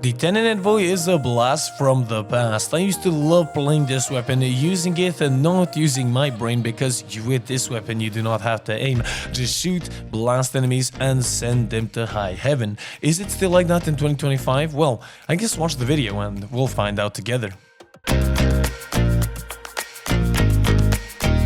The Tenet Envoy is a blast from the past. I used to love playing this weapon, using it and not using my brain, because with this weapon you do not have to aim. Just shoot, blast enemies and send them to high heaven. Is it still like that in 2025? Well, I guess watch the video and we'll find out together.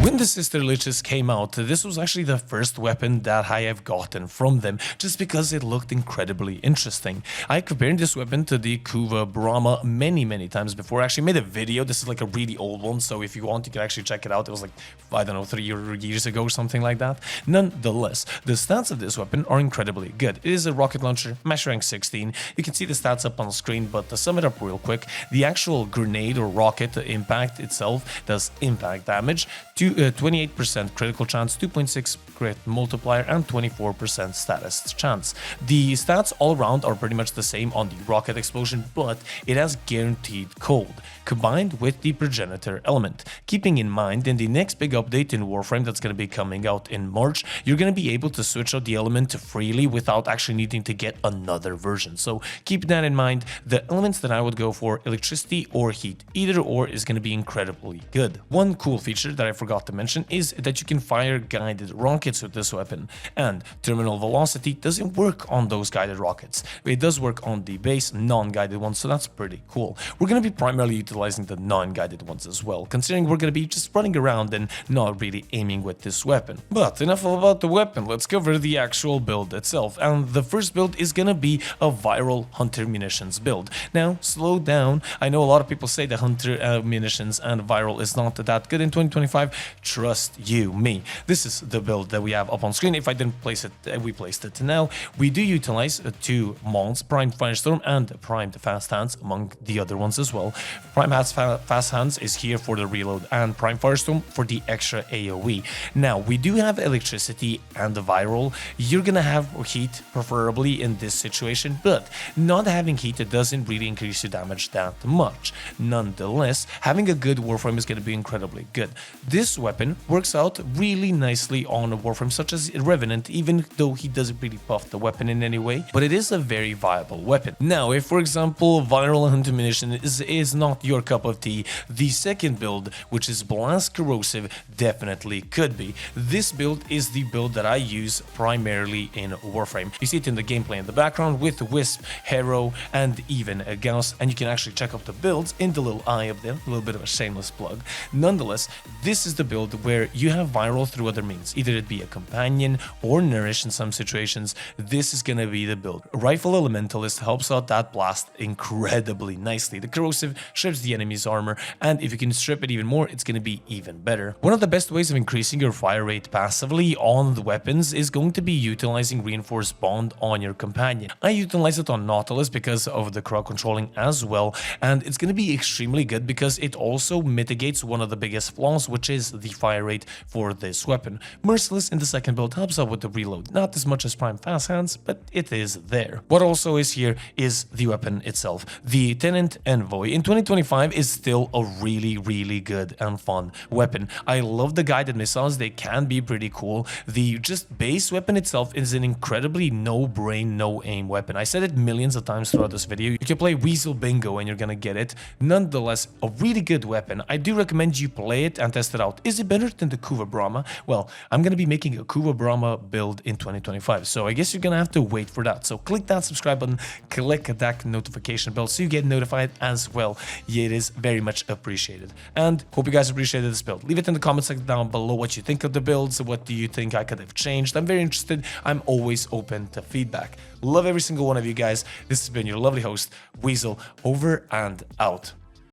When the Sister Liches came out, this was actually the first weapon that I have gotten from them, just because it looked incredibly interesting. I compared this weapon to the Kuva Brahma many times before. I actually made a video. This is like a really old one, so if you want, you can actually check it out. It was like, I don't know, 3 years ago or something like that. Nonetheless, the stats of this weapon are incredibly good. It is a rocket launcher, mesh rank 16. You can see the stats up on the screen, but to sum it up real quick, the actual grenade or rocket impact itself does impact damage, 28% critical chance, 2.6 crit multiplier, and 24% status chance. The stats all around are pretty much the same on the rocket explosion, but it has guaranteed cold, combined with the progenitor element. Keeping in mind, in the next big update in Warframe that's going to be coming out in March, you're going to be able to switch out the element freely without actually needing to get another version. So keep that in mind. The elements that I would go for, electricity or heat, either or is going to be incredibly good. One cool feature that I forgot to mention is that you can fire guided rockets with this weapon, and terminal velocity doesn't work on those guided rockets. It does work on the base non-guided ones, so that's pretty cool. We're going to be primarily utilizing the non-guided ones as well, considering we're going to be just running around and not really aiming with this weapon. But enough about the weapon, let's cover the actual build itself, and the first build is going to be a viral hunter munitions build. Now, slow down. I know a lot of people say the hunter munitions and viral is not that good in 2025. Trust you me. This is the build that we have up on screen. If I didn't place it, we placed it now. We do utilize two mods, Primed Firestorm and Primed Fast Hands, among the other ones as well. Primed Fast Hands is here for the reload, and Primed Firestorm for the extra AoE. Now, we do have electricity and the viral. You're gonna have heat, preferably in this situation, but not having heat, it doesn't really increase your damage that much. Nonetheless, having a good Warframe is gonna be incredibly good. This weapon works out really nicely on a Warframe such as Revenant, even though he doesn't really buff the weapon in any way, but it is a very viable weapon. Now, if for example viral hunter munition is not your cup of tea, the second build, which is Blast Corrosive, definitely could be. This build is the build that I use primarily in Warframe. You see it in the gameplay in the background with Wisp, Hero, and even a Gauss, and you can actually check out the builds in the little eye up there, a little bit of a shameless plug. Nonetheless, this is the build where you have viral through other means, either it be a companion or nourish in some situations. This is gonna be the build. Rifle Elementalist helps out that blast incredibly nicely. The corrosive strips the enemy's armor, and if you can strip it even more, it's gonna be even better. One of the best ways of increasing your fire rate passively on the weapons is going to be utilizing Reinforced Bond on your companion. I utilize it on Nautilus because of the crowd controlling as well, and it's gonna be extremely good because it also mitigates one of the biggest flaws, which is the fire rate for this weapon. Merciless in the second build helps out with the reload, not as much as Prime Fast Hands, but it is there. What also is here is the weapon itself. The Tenet Envoy in 2025 is still a really good and fun weapon. I love the guided missiles, they can be pretty cool. The just base weapon itself is an incredibly no brain, no aim weapon. I said it millions of times throughout this video. You can play Weasel Bingo and you're gonna get it. Nonetheless, a really good weapon. I do recommend you play it and test it out. Is it better than the Kuva Brahma? Well, I'm gonna be making a Kuva Brahma build in 2025, so I guess you're gonna have to wait for that. So click that subscribe button, click that notification bell so you get notified as well. Yeah, it is very much appreciated. And hope you guys appreciated this build. Leave it in the comment section down below what you think of the builds, what do you think I could have changed. I'm very interested. I'm always open to feedback. Love every single one of you guys. This has been your lovely host, Weasel, over and out.